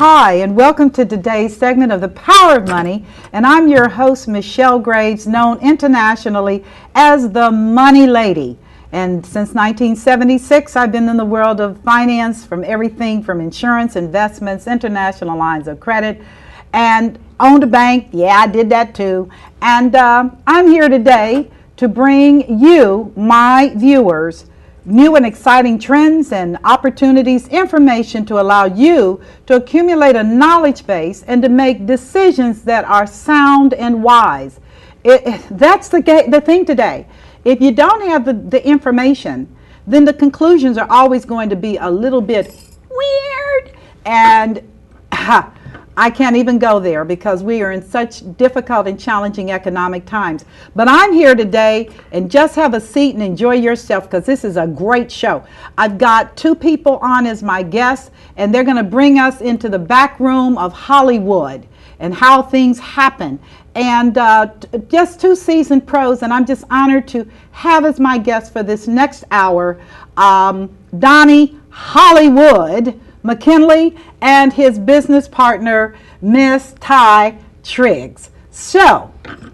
Hi, and welcome to today's segment of The Power of Money. And I'm your host, Michelle Graves, known internationally as the Money Lady. And since 1976, I've been in the world of finance, from everything from insurance, investments, international lines of credit, and owned a bank. Yeah, I did that too. And I'm here today to bring you, my viewers, new and exciting trends and opportunities, information to allow you to accumulate a knowledge base and to make decisions that are sound and wise. That's the thing today. If you don't have the information, then the conclusions are always going to be a little bit weird. And I can't even go there because we are in such difficult and challenging economic times. But I'm here today, and just have a seat and enjoy yourself because this is a great show. I've got two people on as my guests, and they're going to bring us into the back room of Hollywood and how things happen. And just two seasoned pros, and I'm just honored to have as my guest for this next hour, Donnie Hollywood McKinley and his business partner, Ms.Ty Triggs. So,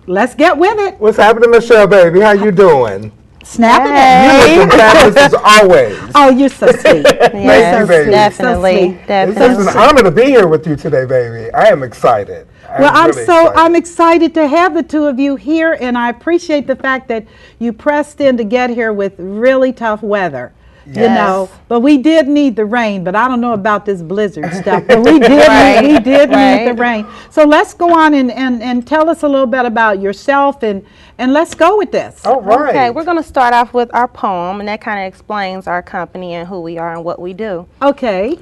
let's get with it. What's happening, Michelle, baby? How you doing? Snapping You're looking fabulous as always. Oh, you're so sweet. Thank you, baby. Definitely, It's an honor to be here with you today, baby. I am excited. I'm excited to have the two of you here, and I appreciate the fact that you pressed in to get here with really tough weather. Yes. You know, but we did need the rain, but I don't know about this blizzard stuff, but we did need the rain. So let's go on and tell us a little bit about yourself, and let's go with this. All right. Okay, we're going to start off with our poem, and that kind of explains our company and who we are and what we do. Okay.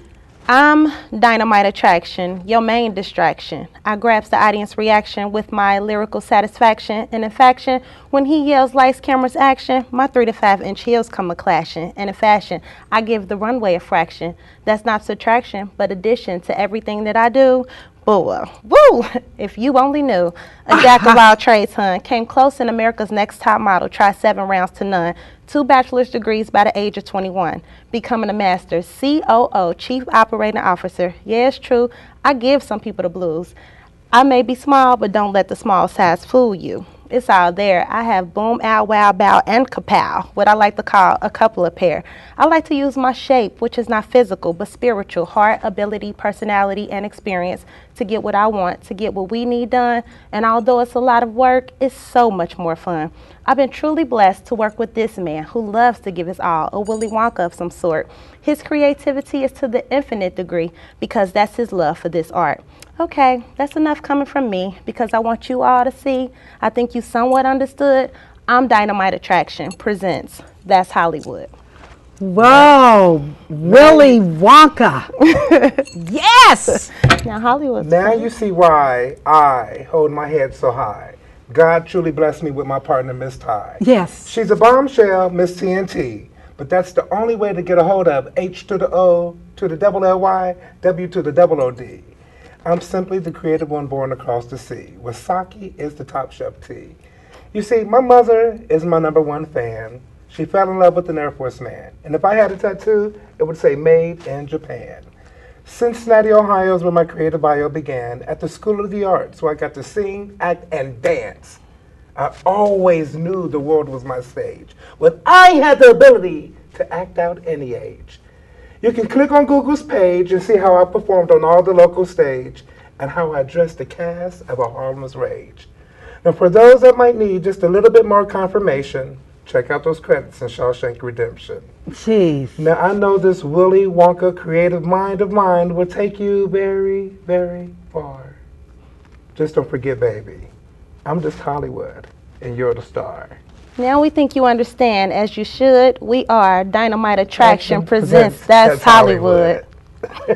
I'm dynamite attraction, your main distraction. I grabs the audience reaction with my lyrical satisfaction. And in faction, when he yells lights, cameras, action, my 3 to 5 inch heels come a clashing. And in fashion, I give the runway a fraction. That's not subtraction, but addition to everything that I do. Woo! If you only knew. A jack of all trades, hun. Came close in America's Next Top Model. Tried 7 rounds to none. 2 bachelor's degrees by the age of 21. Becoming a master. COO, Chief Operating Officer. Yeah, it's true. I give some people the blues. I may be small, but don't let the small size fool you. It's all there. I have boom, ow, wow, bow, and kapow, what I like to call a couple of pair. I like to use my shape, which is not physical, but spiritual, heart, ability, personality, and experience to get what I want, to get what we need done. And although it's a lot of work, it's so much more fun. I've been truly blessed to work with this man who loves to give his all, a Willy Wonka of some sort. His creativity is to the infinite degree because that's his love for this art. Okay, that's enough coming from me because I want you all to see. I think you somewhat understood. I'm Dynamite Attraction presents That's Hollywood. Whoa, Willy Wonka. Yes! Now Hollywood. Now you see why I hold my head so high. God truly blessed me with my partner, Miss Ty. Yes. She's a bombshell, Miss TNT. But that's the only way to get a hold of H to the O to the double L-Y, W to the double O-D. I'm simply the creative one born across the sea. Wasaki is the top chef tea. You see, my mother is my #1 fan. She fell in love with an Air Force man. And if I had a tattoo, it would say made in Japan. Cincinnati, Ohio is where my creative bio began, at the School of the Arts, where I got to sing, act, and dance. I always knew the world was my stage, but I had the ability to act out any age. You can click on Google's page and see how I performed on all the local stage and how I dressed the cast of A Harlem's Rage. Now, for those that might need just a little bit more confirmation, check out those credits in Shawshank Redemption. Jeez. Now, I know this Willy Wonka creative mind of mine will take you very, very far. Just don't forget, baby, I'm just Hollywood, and you're the star. Now we think you understand, as you should. We are Dynamite Attraction presents That's Hollywood.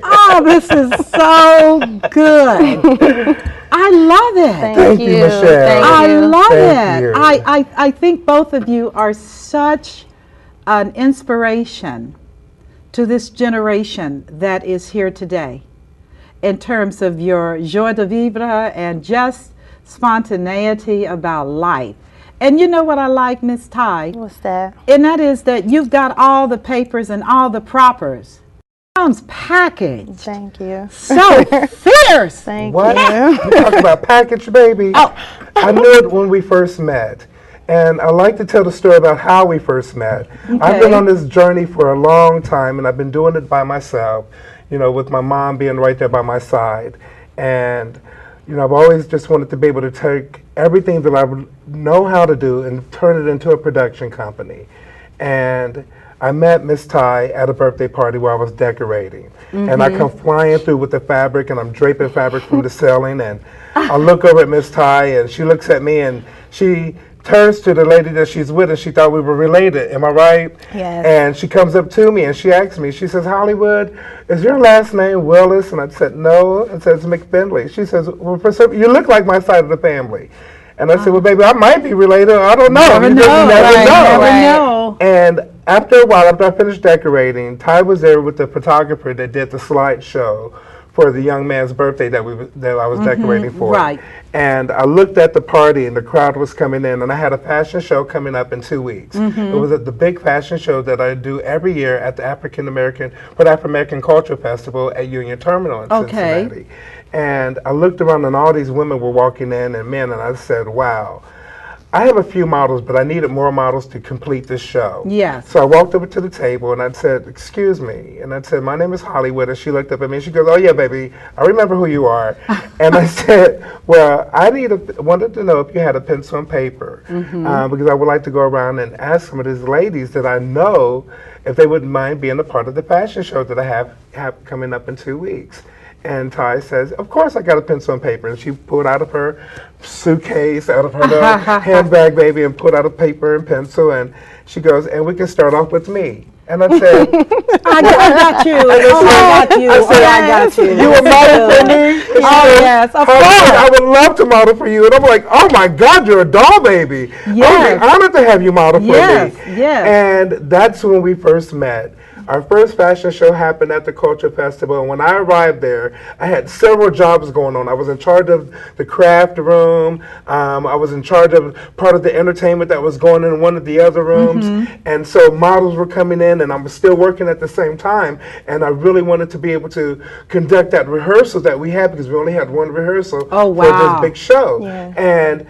Oh, this is so good. I love it. Thank you, Michelle. Thank I you. love Thank it. you. I think both of you are such an inspiration to this generation that is here today in terms of your joie de vivre and just spontaneity about life. And you know what I like, Ms. Ty? What's that? And that is that you've got all the papers and all the propers. Comes packaged. Thank you. So fierce. Thank What? you. You talk about package, baby. Oh. I knew it when we first met. And I like to tell the story about how we first met. I've been Okay. on this journey for a long time, and I've been doing it by myself, you know, with my mom being right there by my side. And, you know, I've always just wanted to be able to take everything that I would know how to do and turn it into a production company. And I met Ms.Ty at a birthday party where I was decorating. And I come flying through with the fabric, and I'm draping fabric from the ceiling. And I look over at Ms.Ty, and she looks at me, and she turns to the lady that she's with, and she thought we were related. Am I right? Yes. And she comes up to me, and she asks me, she says, Hollywood, is your last name Willis? And I said, no. It says McKinley. She says, well, you look like my side of the family. And I said, well, baby, I might be related. I don't know. Never You just know. never Right, know. never Right. know. And after a while, after I finished decorating, Ty was there with the photographer that did the slideshow for the young man's birthday that I was decorating for. right. And I looked at the party, and the crowd was coming in, and I had a fashion show coming up in 2 weeks. It was the big fashion show that I do every year at the African American Cultural Festival at Union Terminal in Okay. Cincinnati. And I looked around, and all these women were walking in, and men, and I said, wow. I have a few models, but I needed more models to complete this show. Yes. So I walked over to the table, and I said, excuse me. And I said, my name is Hollywood. And she looked up at me, and she goes, oh, yeah, baby, I remember who you are. And I said, well, I wanted to know if you had a pencil and paper, because I would like to go around and ask some of these ladies that I know if they wouldn't mind being a part of the fashion show that I have coming up in 2 weeks. And Ty says, of course I got a pencil and paper. And she pulled out of her suitcase, out of her little handbag, baby, and put out a paper and pencil. And she goes, and we can start off with me. And I said, I got you. I got you. I said, I got you. you a model for me? And she Oh, goes, yes, of "Hollywood, course." I would love to model for you. And I'm like, oh my God, you're a doll baby. Yes. I'd be honored to have you model for Yes, me. yes. And that's when we first met. Our first fashion show happened at the Culture Festival, and when I arrived there, I had several jobs going on. I was in charge of the craft room. I was in charge of part of the entertainment that was going in one of the other rooms. And so models were coming in, and I was still working at the same time. And I really wanted to be able to conduct that rehearsal that we had, because we only had one rehearsal Oh, for wow. this big show. Yeah. And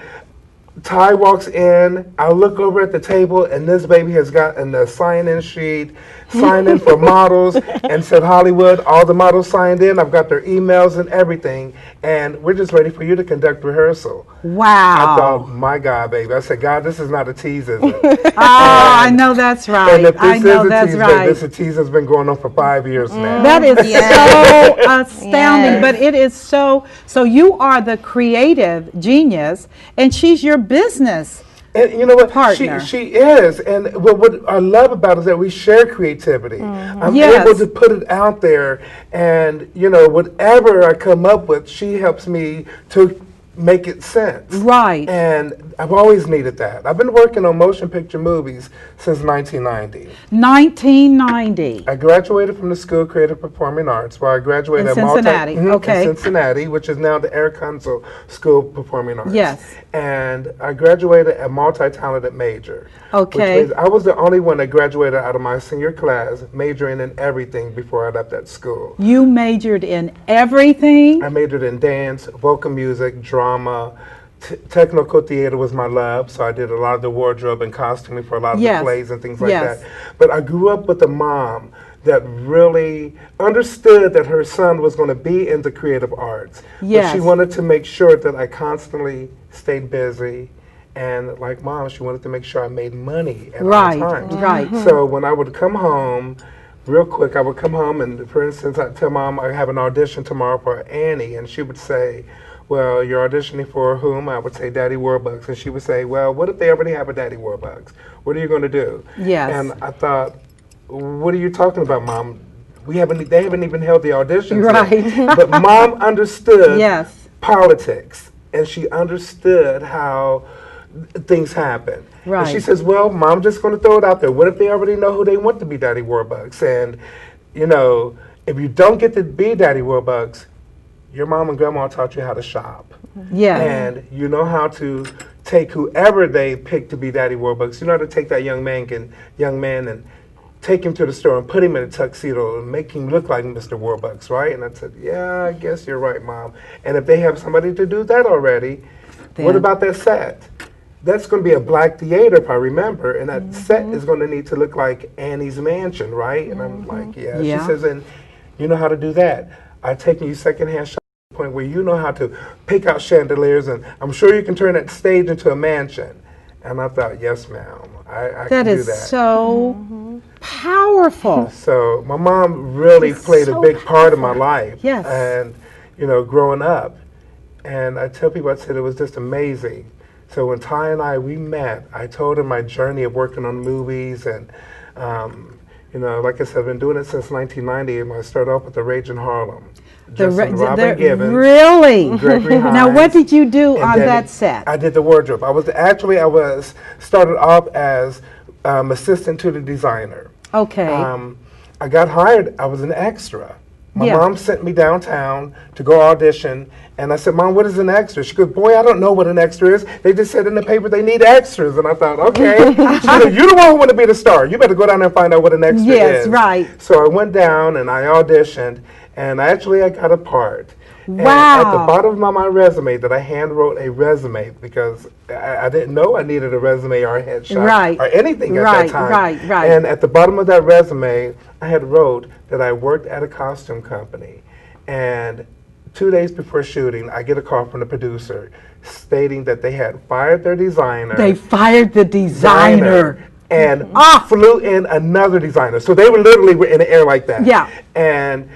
Ty walks in, I look over at the table, and this baby has gotten a sign-in sheet, signed in for models, and said, Hollywood, all the models signed in, I've got their emails and everything, and we're just ready for you to conduct rehearsal. I Wow. thought, my God, baby. I said, God, this is not a tease, is it? Oh, I know that's And right. if I this know is a that's tease, right. baby, this tease has been going on for 5 years now. That is so astounding, Yes. but it is so you are the creative genius, and she's your business. And you know what? Partner. She is. And what I love about it is that we share creativity. I'm Yes. able to put it out there. And, you know, whatever I come up with, she helps me to make it sense. Right. And I've always needed that. I've been working on motion picture movies since 1990. 1990. I graduated from the School of Creative Performing Arts, where I graduated In at Cincinnati, okay. in Cincinnati, which is now the Eric Kunzel School of Performing Arts. Yes. And I graduated a multi-talented major. Okay. Which means I was the only one that graduated out of my senior class, majoring in everything before I left that school. You majored in everything? I majored in dance, vocal music, drama. Technical theater was my love, so I did a lot of the wardrobe and costuming for a lot of Yes. the plays and things like Yes. that. But I grew up with a mom that really understood that her son was going to be in the creative arts. Yes. But she wanted to make sure that I constantly stayed busy. And like mom, she wanted to make sure I made money at Right, all times. right. So when I would come home, real quick, I would come home and, for instance, I'd tell mom I have an audition tomorrow for Annie, and she would say, well, you're auditioning for whom? I would say Daddy Warbucks. And she would say, well, what if they already have a Daddy Warbucks? What are you going to do? Yes. And I thought, what are you talking about, Mom? They haven't even held the auditions Right. yet. But Mom understood Yes. politics, and she understood how things happen. Right. And she says, well, Mom, just going to throw it out there. What if they already know who they want to be Daddy Warbucks? And, you know, if you don't get to be Daddy Warbucks, your mom and grandma taught you how to shop. Yes. And you know how to take whoever they pick to be Daddy Warbucks. You know how to take that young man and take him to the store and put him in a tuxedo and make him look like Mr. Warbucks, right? And I said, yeah, I guess you're right, Mom. And if they have somebody to do that already, what about that set? That's going to be a black theater, if I remember, and that set is going to need to look like Annie's mansion, right? And I'm like, yeah. She says, and you know how to do that. I've taken you secondhand shopping to the point where you know how to pick out chandeliers, and I'm sure you can turn that stage into a mansion. And I thought, yes, ma'am, I can do that. That is so powerful. So my mom really played a big part of my life. Yes. And, you know, growing up. And I tell people, I said it was just amazing. So when Ty and we met, I told her my journey of working on movies. And, you know, like I said, I've been doing it since 1990. And I started off with The Rage in Harlem. Robin Givens, really? Gregory Hines. Now, what did you do on that set? I did the wardrobe. I was started off as assistant to the designer. Okay. I got hired. I was an extra. My mom sent me downtown to go audition, and I said, Mom, what is an extra? She goes, boy, I don't know what an extra is. They just said in the paper they need extras. And I thought, okay. She said, you're the one who want to be the star. You better go down there and find out what an extra is. Yes, right. So I went down and I auditioned, and I got a part. Wow. And at the bottom of my resume, that I hand wrote a resume because I didn't know I needed a resume or a headshot or anything at that time. Right. And at the bottom of that resume, I had wrote that I worked at a costume company. And 2 days before shooting, I get a call from the producer stating that they had fired their designer. They fired the designer. And flew in another designer. So they were literally in the air like that. Yeah. And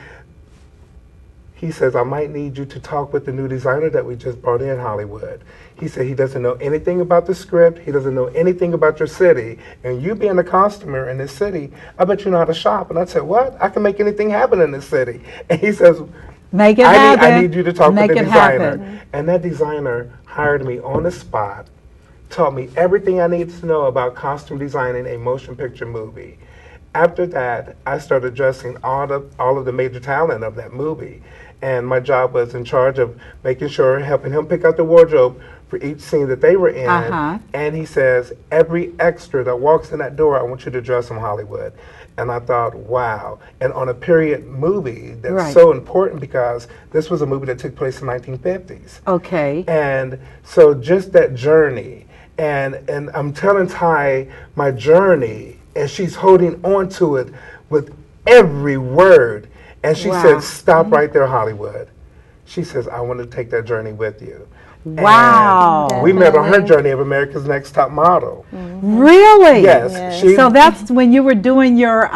he says, I might need you to talk with the new designer that we just brought in Hollywood. He said he doesn't know anything about the script. He doesn't know anything about your city. And you being a costumer in this city, I bet you know how to shop. And I said, what? I can make anything happen in this city. And he says, make it happen. I need you to talk with the designer. Happen. And that designer hired me on the spot, taught me everything I needed to know about costume designing a motion picture movie. After that, I started dressing all of the major talent of that movie. And my job was in charge of making sure, helping him pick out the wardrobe for each scene that they were in. And he says, every extra that walks in that door, I want you to dress them Hollywood. And I thought, wow. And on a period movie that's so important because this was a movie that took place in the 1950s. Okay. And so just that journey, and I'm telling Ty my journey, and she's holding on to it with every word. And she said, stop right there, Hollywood. She says, I want to take that journey with you. Wow. And we met on her journey of America's Next Top Model. Really? Yes. So that's when you were doing your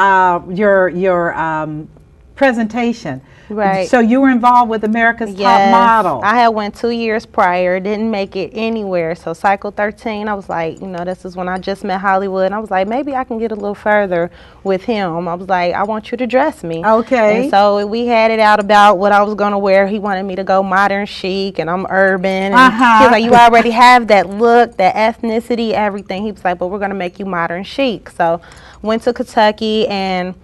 presentation. Right. So you were involved with America's Top Model. I had went 2 years prior, didn't make it anywhere. So cycle 13, I was like, you know, this is when I just met Hollywood. And I was like, maybe I can get a little further with him. I was like, I want you to dress me. Okay. And so we had it out about what I was going to wear. He wanted me to go modern chic, and I'm urban. And he was like, you already have that look, that ethnicity, everything. He was like, but we're going to make you modern chic. So went to Kentucky and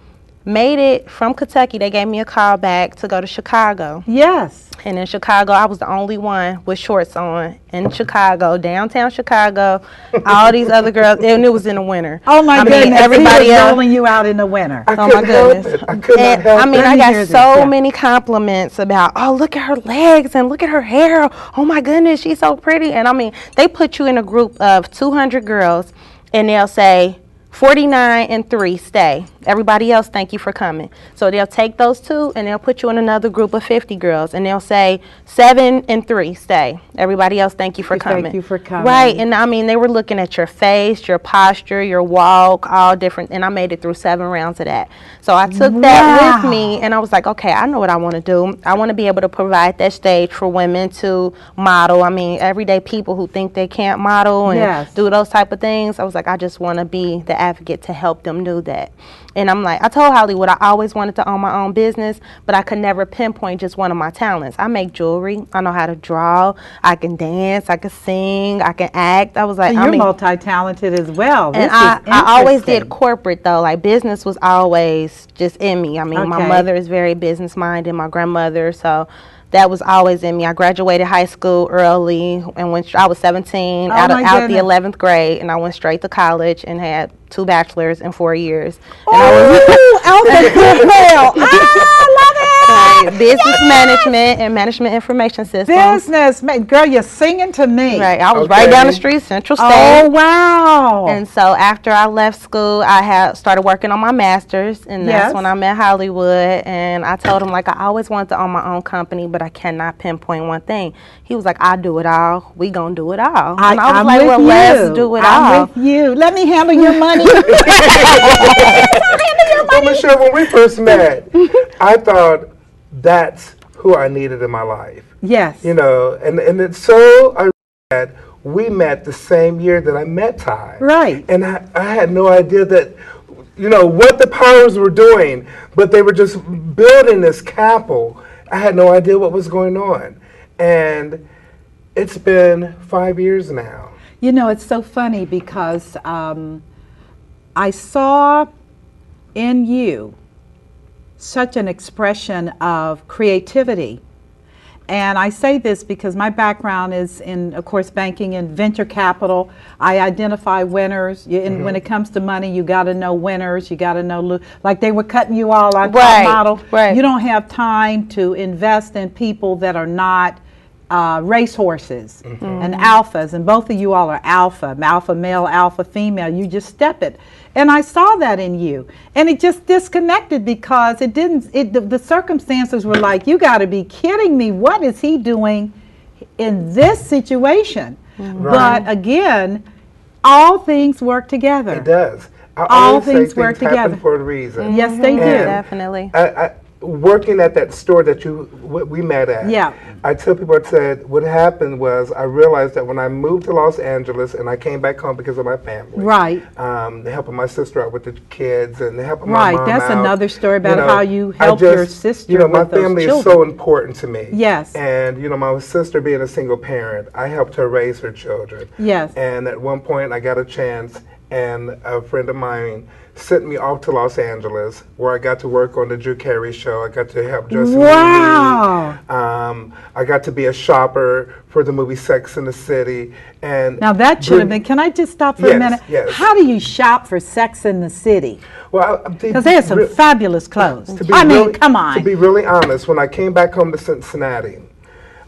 made it from Kentucky. They gave me a call back to go to Chicago. Yes. And in Chicago, I was the only one with shorts on in Chicago, downtown Chicago. All these other girls, and it was in the winter. Oh my goodness! Everybody he was else rolling you out in the winter. Oh my goodness! I could not help it. I got so many compliments about, oh, look at her legs and look at her hair. Oh my goodness, she's so pretty. And I mean, they put you in a group of 200 girls, and they'll say, 49 and 3 stay. Everybody else, thank you for coming. So they'll take those two and they'll put you in another group of 50 girls, and they'll say 7 and 3 stay. Everybody else, thank you for coming. Thank you for coming. Right, and I mean, they were looking at your face, your posture, your walk, all different, and I made it through 7 rounds of that. So I took that with me, and I was like, okay, I know what I want to do. I want to be able to provide that stage for women to model. I mean, everyday people who think they can't model and do those type of things. I was like, I just want to be the advocate to help them do that. And I'm like, I told Hollywood I always wanted to own my own business, but I could never pinpoint just one of my talents. I make jewelry. I know how to draw. I can dance. I can sing. I can act. I was like, so you're multi-talented as well. And I always did corporate though. Like business was always just in me. I mean, my mother is very business minded. My grandmother. So that was always in me. I graduated high school early, and when I was 17, out the goodness. 11th grade, and I went straight to college and had 2 bachelors in 4 years. Oh, Alpha Girl. I love it. Business management and management information systems. Girl, you're singing to me. Right, I was right down the street, Central State. Oh, wow. And so after I left school, I had started working on my master's, and that's when I met Hollywood. And I told him, like, I always wanted to own my own company, but I cannot pinpoint one thing. He was like, I do it all. We gonna do it all. And I was like, well, let's do it all. I'm with you. Let me handle your money. Well, Michelle, when we first met, I thought that's who I needed in my life. Yes. You know, and it's so ironic that we met the same year that I met Ty. Right. And I had no idea that, you know, what the powers were doing, but they were just building this capital. I had no idea what was going on. And it's been 5 years now. You know, it's so funny because I saw in you such an expression of creativity. And I say this because my background is in, of course, banking and venture capital. I identify winners. And when it comes to money, you got to know winners. You got to know, like they were cutting you all on top model. Right. You don't have time to invest in people that are not racehorses and alphas. And both of you all are alpha male, alpha female. You just step it. And I saw that in you. And it just disconnected because the circumstances were like, you got to be kidding me. What is he doing in this situation? Right. But again, all things work together. It does. All things work together. Happen for a reason. Yes, they do. Definitely. Working at that store that we met at, I tell people, I said, what happened was I realized that when I moved to Los Angeles and I came back home because of my family, helping my sister out with the kids and helping my mom that's out. Another story about how you helped your sister. You know, my with those family children. is so important to me. Yes. And you know, my sister being a single parent, I helped her raise her children. Yes. And at one point, I got a chance, and a friend of mine sent me off to Los Angeles, where I got to work on the Drew Carey show. I got to help Justin Lee. I got to be a shopper for the movie Sex and the City. And now that should have been. Can I just stop for a minute? Yes. How do you shop for Sex and the City? Well, because they have some fabulous clothes. Come on. To be really honest, when I came back home to Cincinnati,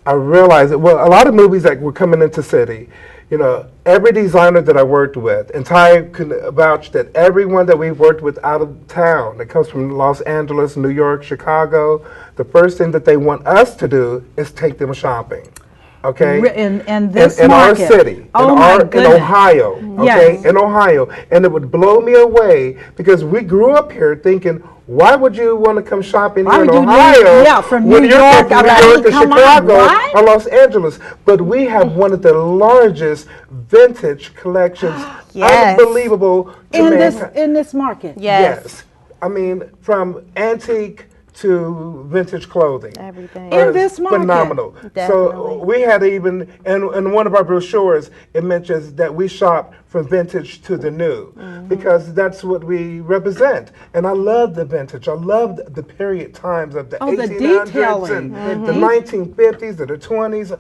I realized that, well, a lot of movies that were coming into city, you know, every designer that I worked with, and Ty can vouch that everyone that we've worked with out of town that comes from Los Angeles, New York, Chicago, the first thing that they want us to do is take them shopping. Okay, in this in market. Our city, in Ohio, okay, in Ohio, and it would blow me away because we grew up here thinking, why would you want to come shopping here in Ohio from when New you're York, from New York to Chicago or Los Angeles? But we have one of the largest vintage collections, unbelievable in this market. Yes, I mean from antique to vintage clothing. Everything. In this market. Phenomenal. Definitely. So we had even, in one of our brochures, it mentions that we shop from vintage to the new because that's what we represent. And I love the vintage. I love the period times of the 1800s and the 1950s and the 20s.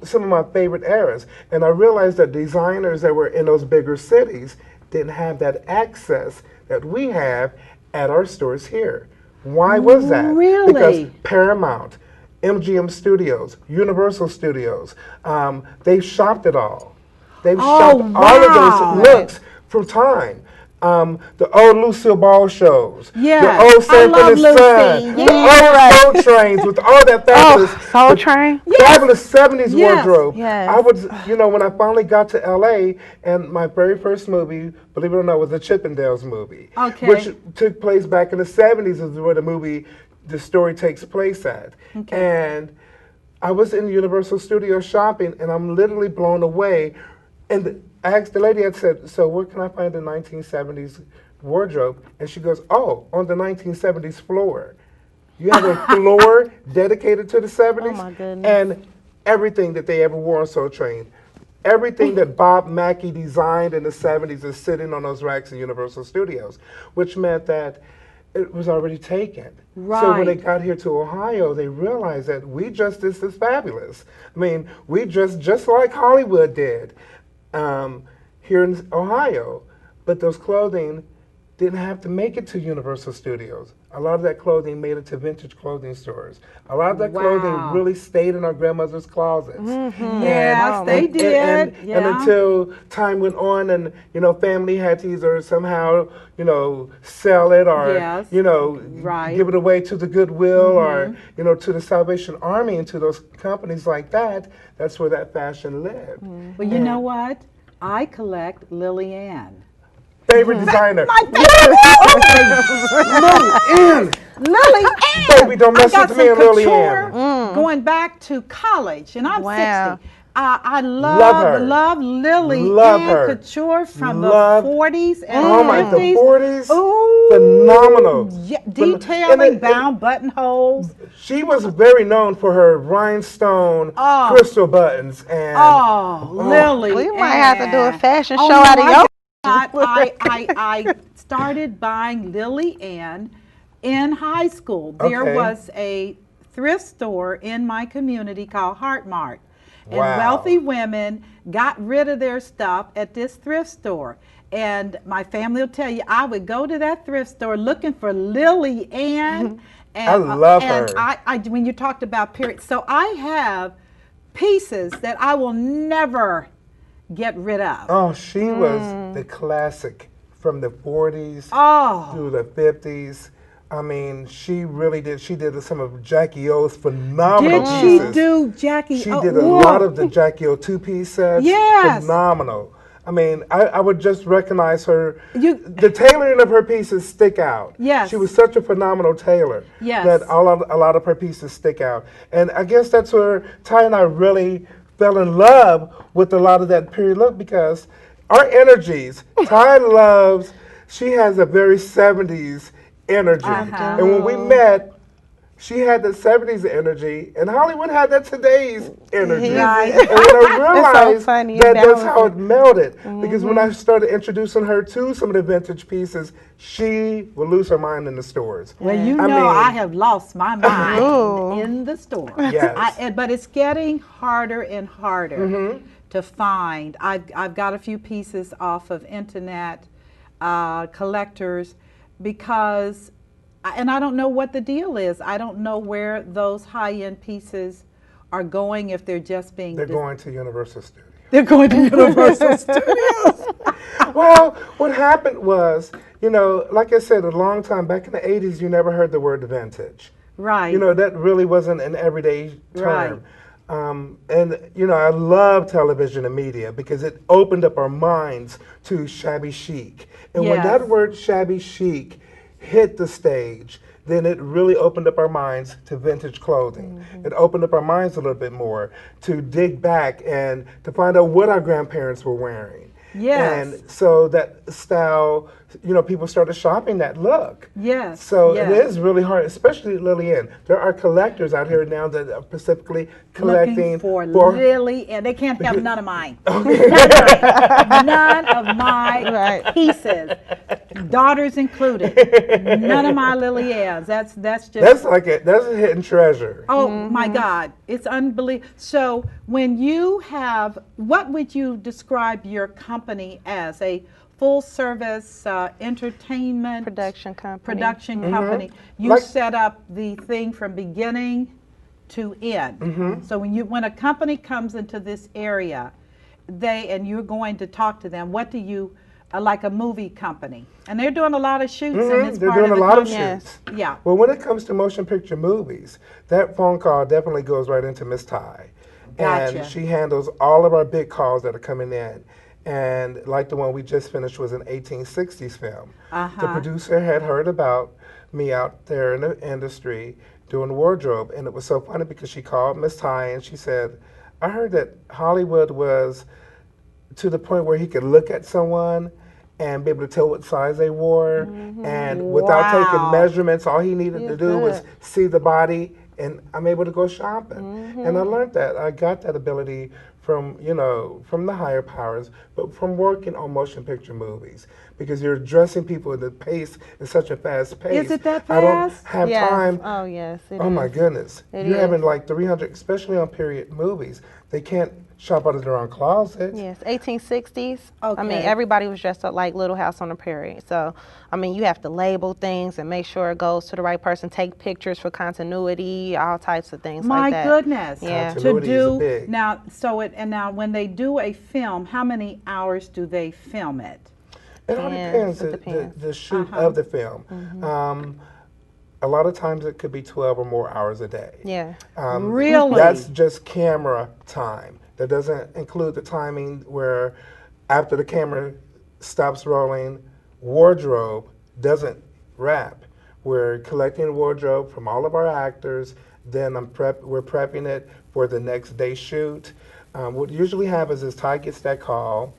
Some of my favorite eras. And I realized that designers that were in those bigger cities didn't have that access that we have at our stores here. Why was that? Really? Because Paramount, MGM Studios, Universal Studios, they've shopped it all. They've shopped all of those looks from time. The old Lucille Ball shows, the old Sanford and Son, the old Soul Trains with all that fabulous Soul Train? fabulous 70s wardrobe. Yes. I was, you know, when I finally got to LA, and my very first movie, believe it or not, was a Chippendales movie, which took place back in the 70s, is where the story takes place at. And I was in Universal Studios shopping, and I'm literally blown away. And I asked the lady, I said, so where can I find the 1970s wardrobe? And she goes, oh, on the 1970s floor. You have a floor dedicated to the 70s? Oh my goodness. And everything that they ever wore on Soul Train. Everything that Bob Mackie designed in the 70s is sitting on those racks in Universal Studios, which meant that it was already taken. Right. So when they got here to Ohio, they realized that we dressed this as fabulous. I mean, we dressed just like Hollywood did here in Ohio, but those clothing didn't have to make it to Universal Studios. A lot of that clothing made it to vintage clothing stores. A lot of that clothing really stayed in our grandmother's closets. Yes, they did. And until time went on and, you know, family had to either somehow, you know, sell it or, you know, give it away to the Goodwill or, you know, to the Salvation Army and to those companies like that. That's where that fashion lived. Well, you know what? I collect Lily Ann. Favorite designer. My favorite. Lily Ann. Lily Ann. Baby, don't mess with me and Lily Ann. Going back to college, and I'm 60. I love Lily Ann couture from the 40s and 50s. The 40s. Ooh, phenomenal. Yeah, detailing bound buttonholes. She was very known for her rhinestone crystal buttons. And Lily We might have to do a fashion show no, out of your. I started buying Lily Ann in high school. There was a thrift store in my community called Heart Mart. And wealthy women got rid of their stuff at this thrift store. And my family will tell you, I would go to that thrift store looking for Lily Ann. And, I love her. And when you talked about periods, so I have pieces that I will never get rid of. Oh, she was the classic from the 40s through the 50s. I mean, she really did. She did some of Jackie O's phenomenal pieces. Did she do Jackie? She did a lot of the Jackie O two-piece sets. Yes. Phenomenal. I mean, I would just recognize her. The tailoring of her pieces stick out. Yes. She was such a phenomenal tailor. Yes. That a lot of her pieces stick out. And I guess that's where Ty and I really fell in love with a lot of that period look, because our energies, Ty loves, she has a very 70s energy. And when we met, she had the 70s energy, and Hollywood had that today's energy. Right. And when I realized so that's how it melded, because when I started introducing her to some of the vintage pieces, she would lose her mind in the stores. Well, you know, I have lost my mind in the store. Yes. But it's getting harder and harder to find. I've got a few pieces off of internet collectors, because, and I don't know what the deal is. I don't know where those high-end pieces are going, if they're just being... They're going to Universal Studios. They're going to Universal Studios. Well, what happened was, you know, like I said, a long time back in the 80s, you never heard the word vintage. Right. You know, that really wasn't an everyday term. And, you know, I love television and media because it opened up our minds to shabby chic. And when that word shabby chic hit the stage, then it really opened up our minds to vintage clothing. It opened up our minds a little bit more to dig back and to find out what our grandparents were wearing. Yes. And so that style, you know, people started shopping that look. Yes. So it is really hard, especially Lily Ann. There are collectors out here now that are specifically collecting for Lily Ann. They can't have none of mine. None of my pieces, daughters included. None of my Lily Ann's. That's a hidden treasure. Oh my God, it's unbelievable. So when you have, what would you describe your company as? A full service entertainment Production company. Company. You set up the thing from beginning to end. So when a company comes into this area, and you're going to talk to them, what do you, like a movie company, and they're doing a lot of shoots in this They're part doing of a the lot of country. shoots. Yeah. Well, when it comes to motion picture movies, that phone call definitely goes right into Ms.Ty. Gotcha. And she handles all of our big calls that are coming in. And like the one we just finished was an 1860s film. The producer had heard about me out there in the industry doing wardrobe, and it was so funny because she called Ms.Ty and she said, I heard that Hollywood was to the point where he could look at someone and be able to tell what size they wore, and without taking measurements, all he needed to do was see the body, and I'm able to go shopping. And I learned that. I got that ability from from the higher powers, but from working on motion picture movies, because you're addressing people at the pace is such a fast pace. Is it that I don't fast? have Yes. time. Oh, yes. It Oh my is. goodness. It You're is. having like 300, especially on period movies. They can't shop out of their own closet. Yes, 1860s. I mean, Okay. everybody was dressed up like Little House on the Prairie. So, I mean, you have to label things and make sure it goes to the right person, take pictures for continuity, all types of things My like that. goodness. Yeah. To Continuity is do big. now, now when they do a film, how many hours do they film it? It all Depends. depends, It depends. the shoot of the film. A lot of times it could be 12 or more hours a day. Yeah. Really? That's just camera time. That doesn't include the timing where after the camera stops rolling, wardrobe doesn't wrap. We're collecting wardrobe from all of our actors, then we're prepping it for the next day shoot. What you usually happens is Ty gets that call.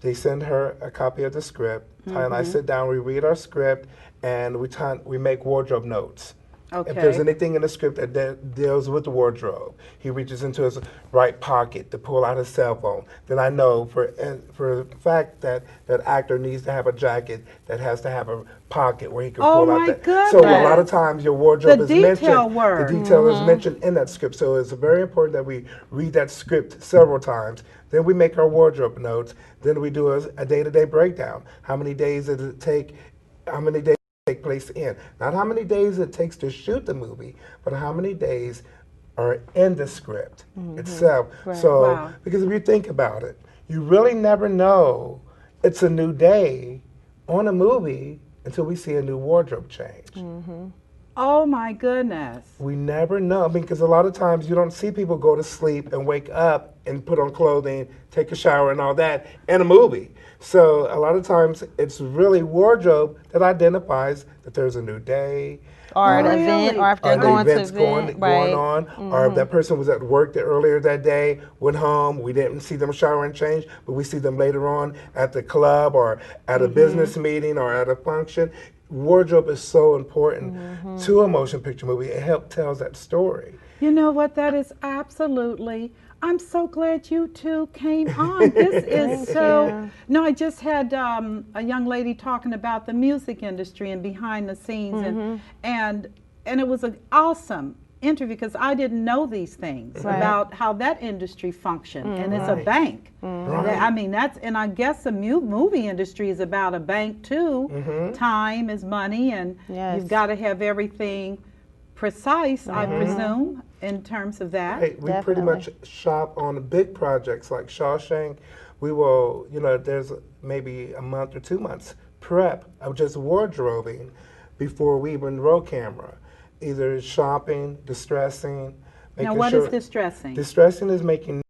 They send her a copy of the script. Ty and I sit down, we read our script, and we make wardrobe notes. Okay. If there's anything in the script that deals with the wardrobe, he reaches into his right pocket to pull out his cell phone. Then I know for the fact that that actor needs to have a jacket that has to have a pocket where he can Oh pull out my that. goodness. So a lot of times your wardrobe The is detail mentioned. word. The detail is mentioned in that script. So it's very important that we read that script several times. Then we make our wardrobe notes. Then we do a day-to-day breakdown. How many days did it take? How many days take place in? Not how many days it takes to shoot the movie, but how many days are in the script itself. Right. So, Wow. because if you think about it, you really never know it's a new day on a movie until we see a new wardrobe change. Oh my goodness. We never know. I mean, because a lot of times you don't see people go to sleep and wake up and put on clothing, take a shower and all that in a movie. So a lot of times it's really wardrobe that identifies that there's a new day. Or an Really? event, or if Or they're the going to events event, going right? on, or if that person was at work earlier that day, went home, we didn't see them shower and change, but we see them later on at the club or at a business meeting or at a function. Wardrobe is so important to a motion picture movie. It helps tell that story. You know what? That is absolutely. I'm so glad you two came on. This is so. No, I just had a young lady talking about the music industry and behind the scenes, and it was an awesome interview because I didn't know these things Right. about how that industry functioned, and it's a Right. bank. Right. I mean, and I guess the movie industry is about a bank too. Time is money, and Yes. you've got to have everything precise, I presume, in terms of that. Right. We pretty Definitely. much shop on big projects like Shawshank. We will, there's maybe a month or 2 months prep of just wardrobing before we even roll camera. Either shopping, distressing, making Now, what sure. is distressing? Distressing is making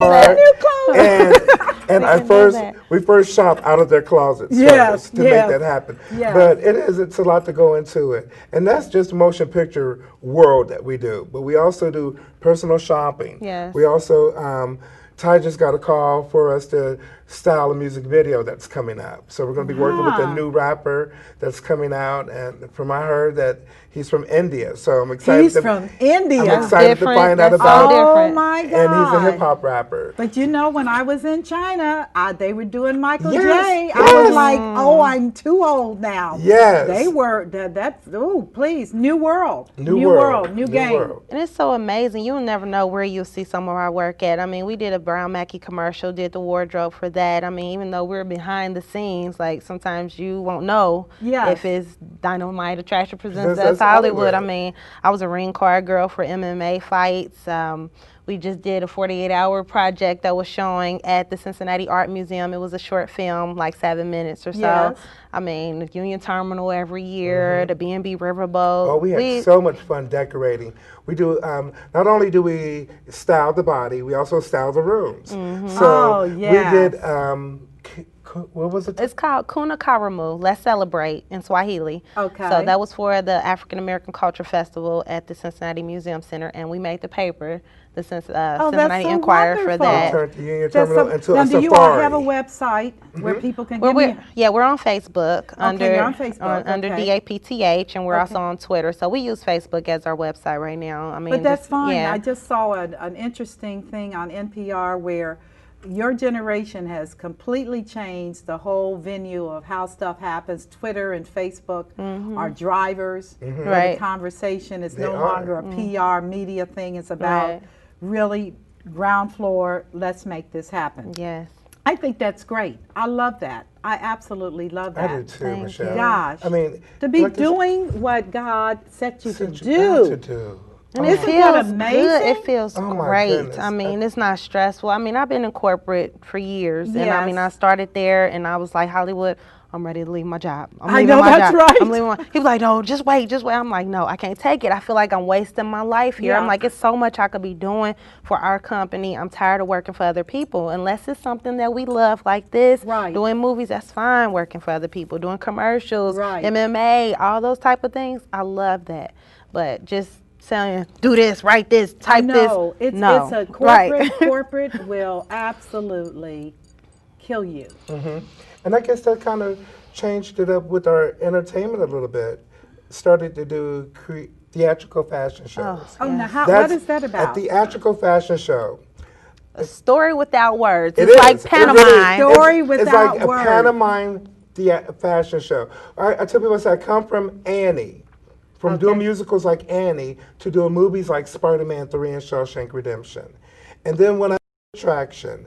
hard. New clothes. And we first shop out of their closets Yes, first to yes, make that happen. yes. But it's a lot to go into it. And that's just motion picture world that we do. But we also do personal shopping. Yes. We also, Ty just got a call for us to style a music video that's coming up. So we're going to be working with a new rapper that's coming out. And I heard that he's from India. So I'm excited. He's from India. I'm excited to Different. find out That's about so Oh different. my God. And he's a hip hop rapper. But you know, when I was in China, they were doing Michael Yes, J. I yes. was like, oh, I'm too old now. Yes. They were, please, new world. New world. New game. world. And it's so amazing. You'll never know where you'll see some of our work at. I mean, we did a Brown Mackey commercial, did the wardrobe for that. I mean, even though we're behind the scenes, like sometimes you won't know Yes. if it's Dynamite Attraction Presents That's That's Hollywood. Hollywood. I mean, I was a ring card girl for MMA fights. We just did a 48-hour project that was showing at the Cincinnati Art Museum. It was a short film, like 7 minutes or so. Yes. I mean, the Union Terminal every year, the B&B Riverboat. Oh, we had so much fun decorating. We do, not only do we style the body, we also style the rooms. So Oh, yes. we did What was it? It's called Kuna Karamu, Let's Celebrate in Swahili. Okay. So that was for the African American Culture Festival at the Cincinnati Museum Center, and we made the paper, the Cincinnati so Enquirer, for wonderful. that. Turned the Union That's Terminal so- into now, a do you safari. all have a website where people can Well, give me? we're on Facebook under you're on Facebook, under okay. DAPTH, and we're also Okay. on Twitter. So we use Facebook as our website right now. I mean, But that's fine. Yeah. I just saw an interesting thing on NPR where your generation has completely changed the whole venue of how stuff happens. Twitter and Facebook are drivers. Where the Right. conversation is They no are. longer a PR media thing. It's about Right. really ground floor, let's make this happen. Yes. I think that's great. I love that. I absolutely love that. I do too, Thank Michelle. you. Gosh. I mean, To be like this- doing what God set you to Sent you out to do. do. And Isn't it that feels amazing? good. It feels Oh, my great. goodness. I mean, it's not stressful. I mean, I've been in corporate for years, and I mean, I Yes. started there, and I was like, Hollywood, I'm ready to leave my job. I'm I leaving know, my that's job. right. I'm leaving my. He was like, no, just wait, just wait. I'm like, no, I can't take it. I feel like I'm wasting my life here. Yeah. I'm like, it's so much I could be doing for our company. I'm tired of working for other people. Unless it's something that we love, like this, Right. doing movies, that's fine. Working for other people, doing commercials, Right. MMA, all those type of things, I love that. But just saying, do this, write this, type No, this. it's no, a corporate. right. Corporate will absolutely kill you. And I guess that kind of changed it up with our entertainment a little bit. Started to do theatrical fashion shows. Oh, now Yes. what is that about? A theatrical fashion show. A story without words. It It's like is. It really- pantomime. Story it's without like words. a pantomime fashion show. I tell people, I say, I come from Annie, from doing musicals like Annie to doing movies like Spider-Man 3 and Shawshank Redemption. And then when I attraction,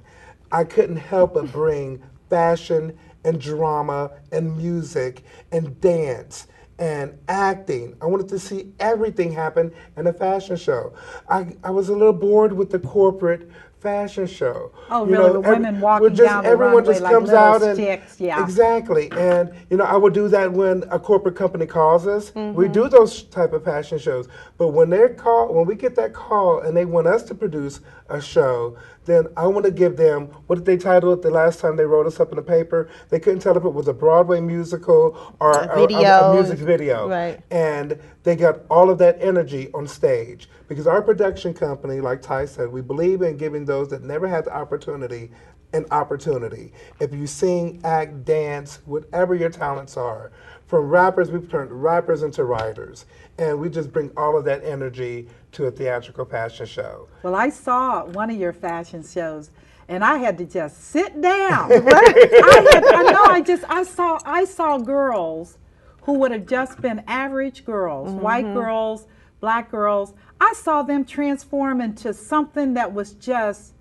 I couldn't help but bring fashion and drama and music and dance and acting. I wanted to see everything happen in a fashion show. I was a little bored with the corporate fashion show. Oh, really? The women walking down the everyone runway just like comes little out and sticks, yeah. exactly. And I would do that when a corporate company calls us. We do those type of fashion shows. But when when we get that call and they want us to produce a show, then I want to give them, what did they title it the last time they wrote us up in the paper? They couldn't tell if it was a Broadway musical or a music video. Right. And they got all of that energy on stage. Because our production company, like Ty said, we believe in giving those that never had the opportunity an opportunity. If you sing, act, dance, whatever your talents are. From rappers, we've turned rappers into writers. And we just bring all of that energy to a theatrical fashion show. Well, I saw one of your fashion shows, and I had to just sit down. I saw girls who would have just been average girls, white girls, black girls. I saw them transform into something that was just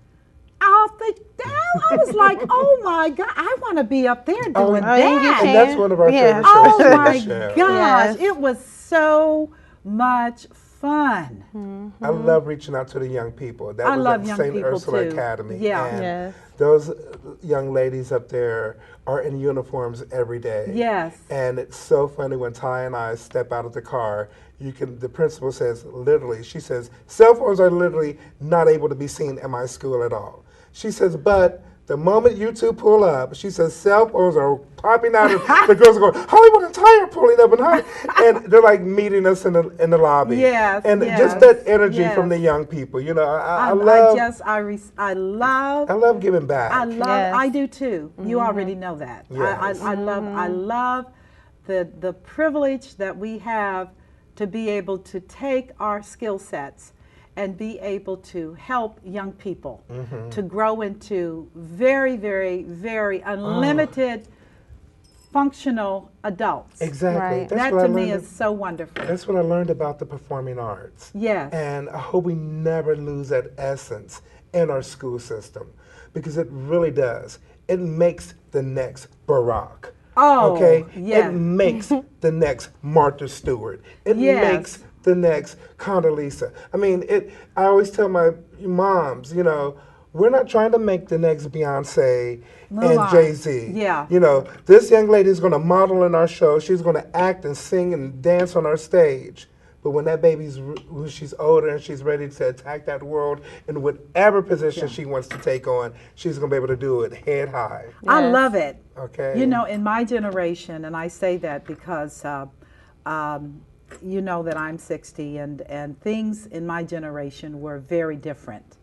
off the down. I was like, oh my God, I want to be up there doing yeah, you that. can. And that's one of our Yeah. favorite shows. Oh my Michelle. gosh, Yes. it was so much fun. I love reaching out to the young people. That I was love at young St. people, Ursula too. Academy. Yeah. And Yes. those young ladies up there are in uniforms every day. Yes. And it's so funny when Ty and I step out of the car, the principal says, literally, she says, cell phones are literally not able to be seen in my school at all. She says, but the moment you two pull up, she says, cell phones are popping out. And the girls are going, Hollywood and Ty are pulling up. And they're like meeting us in the lobby. Yes, And yes, just that energy from the yes. young people. I I love love giving back. Yes. I do too. You already know that. Yes. I love the privilege that we have to be able to take our skill sets and be able to help young people to grow into very, very, very unlimited functional adults. Exactly. Right. That's That what I to me learned. is so wonderful. That's what I learned about the performing arts. Yes. And I hope we never lose that essence in our school system because it really does. It makes the next Barack. Oh, okay? yeah. It makes the next Martha Stewart. It Yes. makes the next Condoleezza. I mean, I always tell my moms, we're not trying to make the next Beyonce and Mulan. Jay-Z. Yeah. This young lady is going to model in our show. She's going to act and sing and dance on our stage. But when that when she's older and she's ready to attack that world in whatever position she wants to take on, she's going to be able to do it head high. I love it. Okay. You know, in my generation, and I say that because you know that I'm 60, and things in my generation were very different.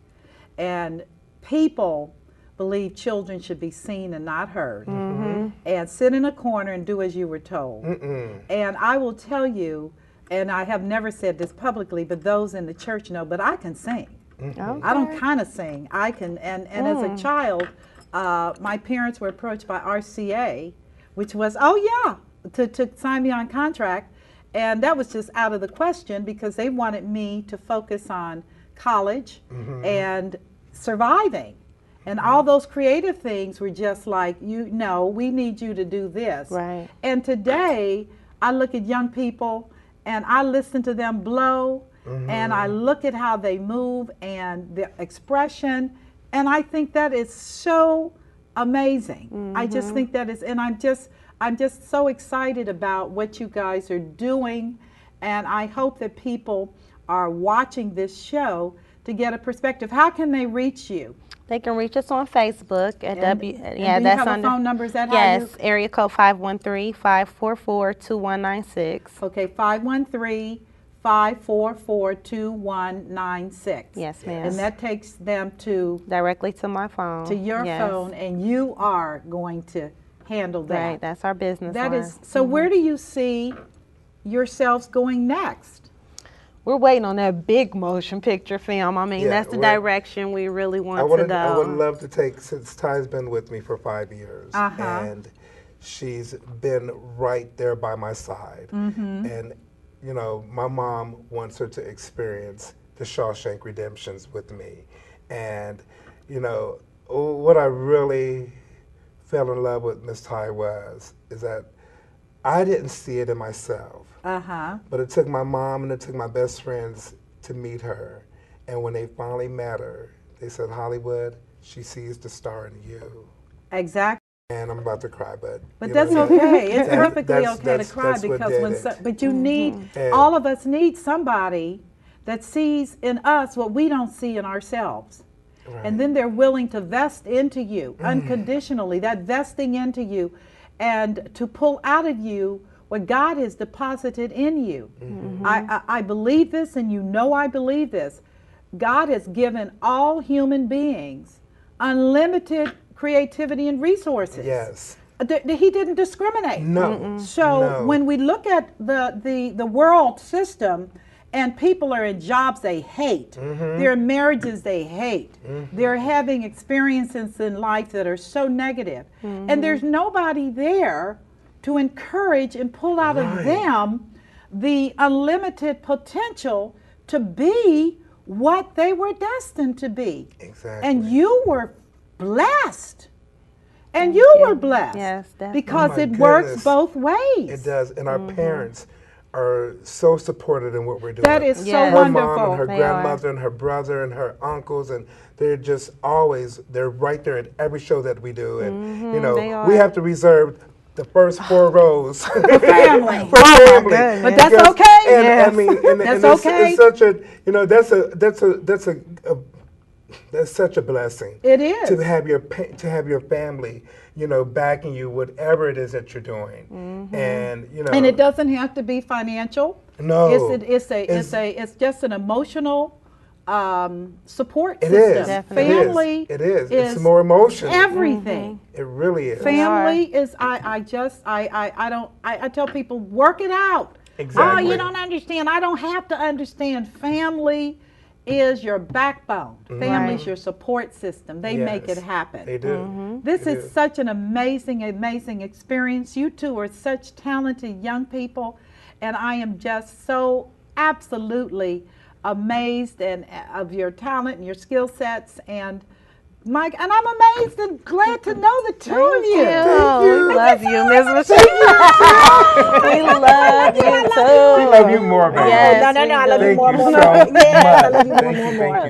And people believe children should be seen and not heard, and sit in a corner and do as you were told. And I will tell you, and I have never said this publicly, but those in the church know, but I can sing. I don't kind of sing. I can, and as a child, my parents were approached by RCA, which was, to sign me on contract. And that was just out of the question because they wanted me to focus on college and surviving. And all those creative things were just like, we need you to do this. Right. And today, I look at young people and I listen to them blow and I look at how they move and their expression. And I think that is so amazing. I just think that is, and I'm just so excited about what you guys are doing. And I hope that people are watching this show to get a perspective. How can they reach you? They can reach us on Facebook at And do you have a phone number? Is that how yes, area code 513-544-2196. Okay, 513-544-2196. Yes, ma'am. And that takes them Directly to my phone. to your phone, and you are going to handle that. Right, that's our business That line. is, so where do you see yourselves going next? We're waiting on that big motion picture film. I mean, that's the direction we really want to go. I would love to take, since Ty's been with me for 5 years, and she's been right there by my side. And, you know, my mom wants her to experience the Shawshank Redemptions with me. And, you know, what I really fell in love with Ms.Ty is that I didn't see it in myself. But it took my mom and it took my best friends to meet her. And when they finally met her, they said, Hollywood, she sees the star in you. Exactly. And I'm about to cry, but that's okay. It's perfectly okay to cry because but you need, all of us need somebody that sees in us what we don't see in ourselves. Right. And then they're willing to vest into you unconditionally, that vesting into you, and to pull out of you what God has deposited in you. I believe this, and you know I believe this. God has given all human beings unlimited creativity and resources. Yes. He didn't discriminate. No. So when we look at the world system, and people are in jobs they hate, they're in marriages they hate, they're having experiences in life that are so negative, and there's nobody there to encourage and pull out of them the unlimited potential to be what they were destined to be. Exactly. And you were blessed. And you were blessed. Yes, definitely. Because it works both ways. It does. And our parents are so supported in what we're doing. That is so her wonderful. Her mom and her grandmother and her brother and her uncles, and they're just always, they're right there at every show that we do. And, you know, we have to reserve the first 4 rows for family. for family. But that's okay. And I mean, that's okay. It's such a, you know, that's such a blessing. It is to have your family, you know, backing you whatever it is that you're doing, and you know. And it doesn't have to be financial. No, it's just an emotional support it system. Is. Family. It is. It's more emotional. Everything. It really is. Family is. I tell people, work it out. Exactly. Oh, you don't understand. I don't have to understand. Family is your backbone. Family's your support system. They make it happen. They do. This is such an amazing, amazing experience. You two are such talented young people, and I am just so absolutely amazed of your talent and your skill sets, and Mike, and I'm amazed and glad to know the two of you. Thank you. We love you, Ms. Michelle. We love you too. We love you more, baby. Yes, I love you more. Thank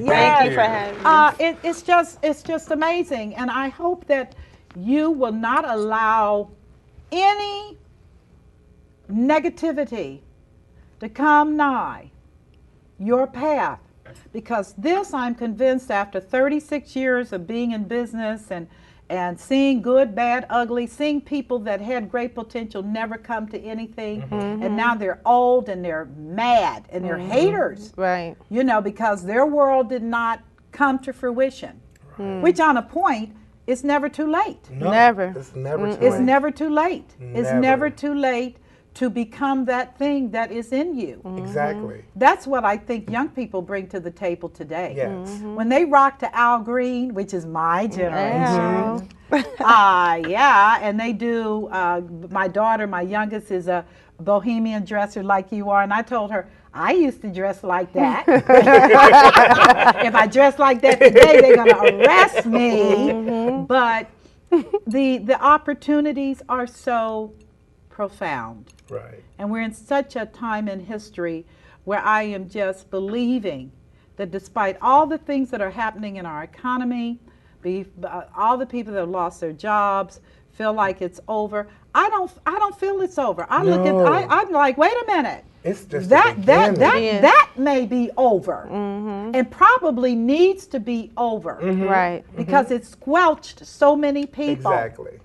Thank you for having me. It's just amazing, and I hope that you will not allow any negativity to come nigh your path. Because this, I'm convinced, after 36 years of being in business and seeing good, bad, ugly, seeing people that had great potential never come to anything, and now they're old and they're mad and they're haters, Right. you know, because their world did not come to fruition, which on a point, it's never too late. No, Never. It's never too It's late. never too late. It's Never. never too late to become that thing that is in you. Exactly. That's what I think young people bring to the table today. Yes. When they rock to Al Green, which is my generation, Wow. yeah, and they do, my daughter, my youngest, is a bohemian dresser like you are, and I told her, I used to dress like that. If I dress like that today, they're going to arrest me. But the opportunities are so profound. Right. And we're in such a time in history where I am just believing that despite all the things that are happening in our economy, all the people that have lost their jobs feel like it's over. I don't feel it's over. I'm like, wait a minute. It's just That the beginning. that may be over, and probably needs to be over, Right. because it squelched so many people Exactly.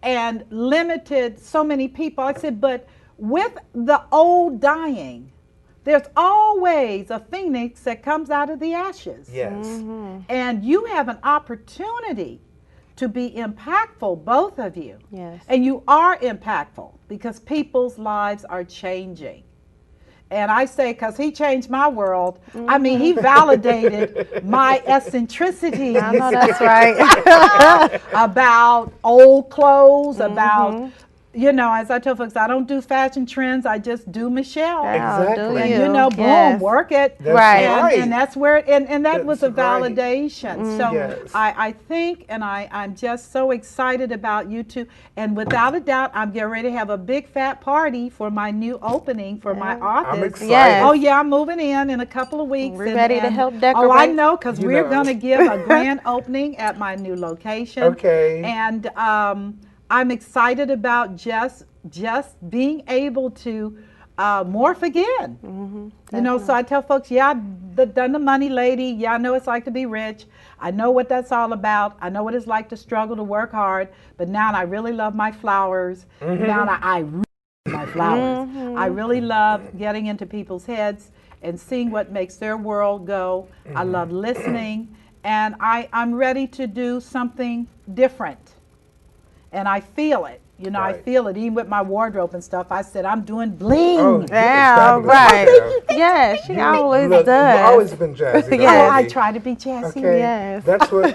and limited so many people. I said, but with the old dying, there's always a phoenix that comes out of the ashes. Yes. And you have an opportunity to be impactful, both of you. Yes. And you are impactful because people's lives are changing. And I say, because he changed my world, I mean, he validated my eccentricities. I know that's right. About old clothes, about, you know, as I tell folks, I don't do fashion trends, I just do Michelle. Exactly. And you know, boom, Yes. work it. That's Right. right. And that's where, and that was a That's right. validation. So Yes. I think, and I'm just so excited about you two. And without a doubt, I'm getting ready to have a big fat party for my new opening for my office. I'm excited. Yes. Oh yeah, I'm moving in a couple of weeks. We're ready to help Oh, I decorate. know, because You we're know. going to give a grand opening at my new location. Okay. And I'm excited about just being able to morph again. You know, so I tell folks, yeah, I've done the money lady. Yeah, I know what it's like to be rich. I know what that's all about. I know what it's like to struggle to work hard. But now I really love my flowers. Now I really love my flowers. I really love getting into people's heads and seeing what makes their world go. I love listening. And I'm ready to do something different. And I feel it. You know, I Right. feel it. Even with my wardrobe and stuff, I said, I'm doing bling. Oh, Yeah, fabulous. right. Yeah, she always Look, does. You've always been jazzy. Yes. Oh, I Jazzy. try to be jazzy. Okay, Yes. that's what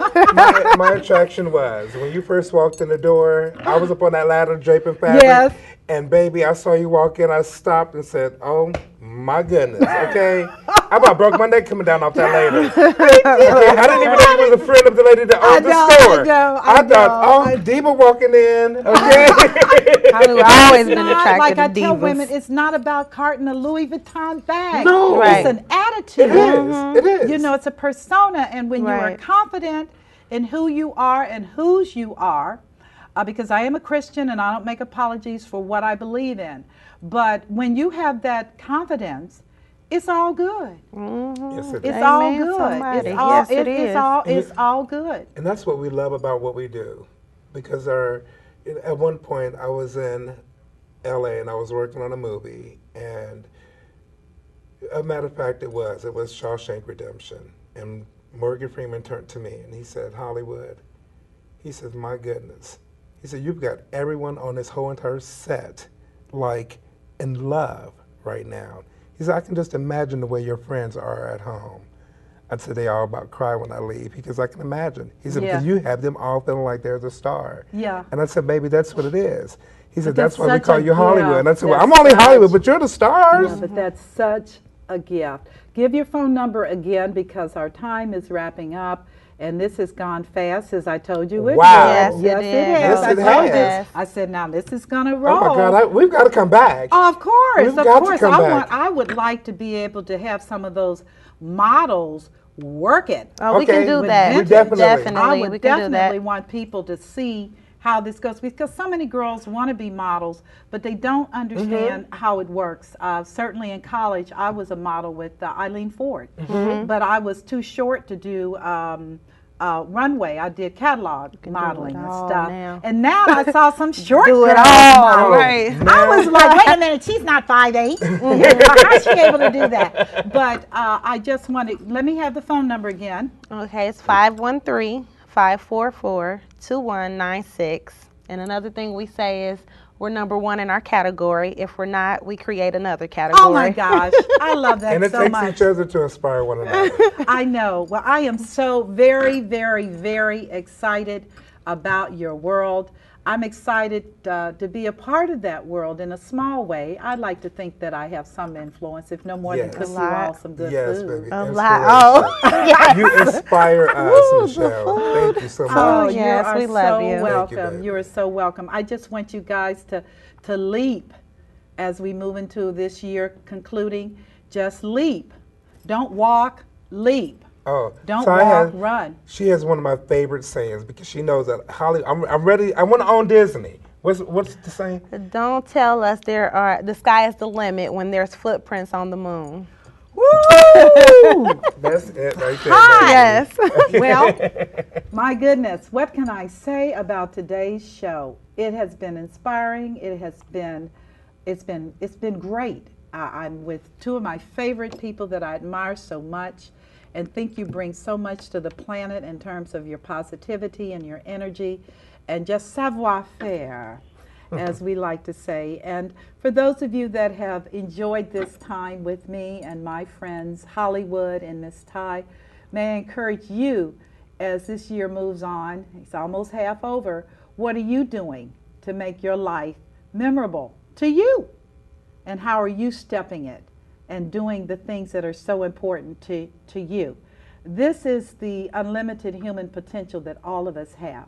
my attraction was. When you first walked in the door, I was up on that ladder draping fabric. Yes. And baby, I saw you walk in, I stopped and said, oh my goodness, okay? I about broke my neck coming down off that lady. Okay, I didn't even know you was a friend of the lady that owned the store. I thought, oh, diva walking in, okay? I've always been Not, attracted like to I tell divas. women, it's not about carting a Louis Vuitton bag. No. Right. It's an attitude. It is, it is. You know, it's a persona. And when you are Right. confident in who you are and whose you are, because I am a Christian and I don't make apologies for what I believe in. But when you have that confidence, it's all good. Yes, it It's is. all Amen, good. somebody. It's all, Yes, it is. It's all good. And that's what we love about what we do. Because at one point I was in LA and I was working on a movie, and a matter of fact it was Shawshank Redemption. And Morgan Freeman turned to me and he said, Hollywood, he says, my goodness. He said, you've got everyone on this whole entire set like in love right now. He said, I can just imagine the way your friends are at home. I said, they all about cry when I leave. He goes, I can imagine. He said, Yeah. because you have them all feeling like they're the star. Yeah. And I said, baby, that's what it is. He said, that's that's why we such call a you Hollywood. gift. And I said, well, That's I'm only such- Hollywood, but you're the stars. Yeah, but that's such a gift. Give your phone number again because our time is wrapping up. And this has gone fast, as I told you. It Wow. will. Yes, it Yes, it is. has. Yes, I it told you. has. I said, now this is going to roll. Oh my God, we've got to come back. Of course, We've of got to course. come back. I would like to be able to have some of those models work it. Oh, we Okay, can do we that. definitely- I would we can do definitely that. want people to see how this goes, because so many girls want to be models, but they don't understand how it works. Certainly in college, I was a model with Eileen Ford, but I was too short to do runway. I did catalog modeling and stuff. Now. And now I saw some short Do it girls all, model. right. I was like, wait a minute, she's not 5'8". How's she able to do that? But I just wanted, let me have the phone number again. Okay, it's 513-544-2196. And another thing we say is we're number one in our category. If we're not, we create another category. Oh my gosh, I love that And it so takes much. each other to inspire one another. I know. Well, I am so very, very, very excited about your world. I'm excited to be a part of that world in a small way. I'd like to think that I have some influence, if no more than Yes. cook A you lot. all some good Yes, food. baby. A Inspiration. lot. Oh, yes. You inspire us, Ooh, the Michelle. food. Thank you so much. Oh, you yes, are we love so you. welcome. Thank you, You are baby. so welcome. I just want you guys to leap as we move into this year concluding. Just leap. Don't walk, leap. Oh, Don't so walk, run. She has one of my favorite sayings because she knows that Holly. I'm ready. I want to own Disney. What's the saying? Don't tell us the sky is the limit when there's footprints on the moon. Woo! That's it right there. Hi. baby. Yes. Well, my goodness, what can I say about today's show? It has been inspiring. It's been great. I'm with two of my favorite people that I admire so much and think you bring so much to the planet in terms of your positivity and your energy and just savoir-faire, as we like to say. And for those of you that have enjoyed this time with me and my friends Hollywood and Ms.Ty, may I encourage you as this year moves on, it's almost half over, what are you doing to make your life memorable to you? And how are you stepping it and doing the things that are so important to you? This is the unlimited human potential that all of us have.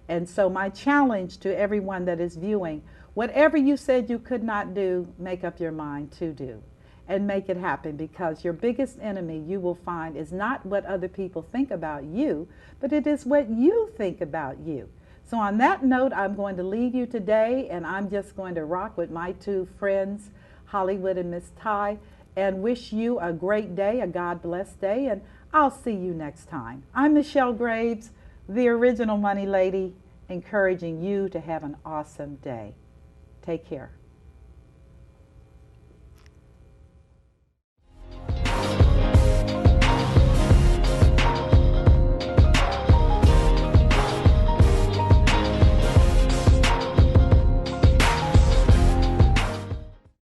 And so my challenge to everyone that is viewing, whatever you said you could not do, make up your mind to do and make it happen, because your biggest enemy you will find is not what other people think about you, but it is what you think about you. So on that note, I'm going to leave you today, and I'm just going to rock with my two friends, Hollywood and Ms.Ty, and wish you a great day, a God-blessed day, and I'll see you next time. I'm Michelle Graves, the original Money Lady, encouraging you to have an awesome day. Take care.